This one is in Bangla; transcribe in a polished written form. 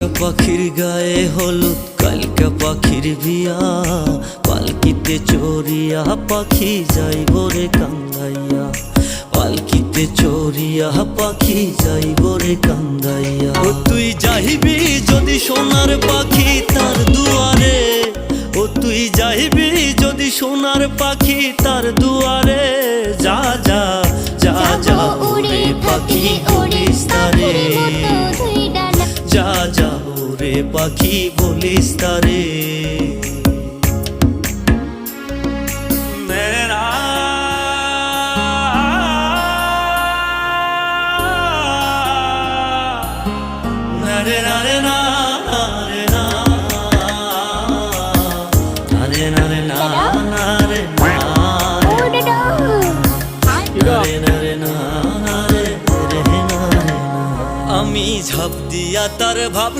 পাখির গায়ে হলুদ কালকা পাখির বিয়া, পালকিতে চড়িয়া পাখি যাইব রে কান্দাইয়া, পালকিতে চড়িয়া পাখি যাইব রে কান্দাইয়া। ও তুই যাইবি যদি সোনার পাখি তার দুয়ারে, ও তুই যাইবি যদি সোনার পাখি তার দুয়ারে, যা যা যা যা ওরে পাখি উড়িস তারে, যা যা ওরে পাখি বলিস তারে। আমি ঝাঁপ দিয়া তার ভাব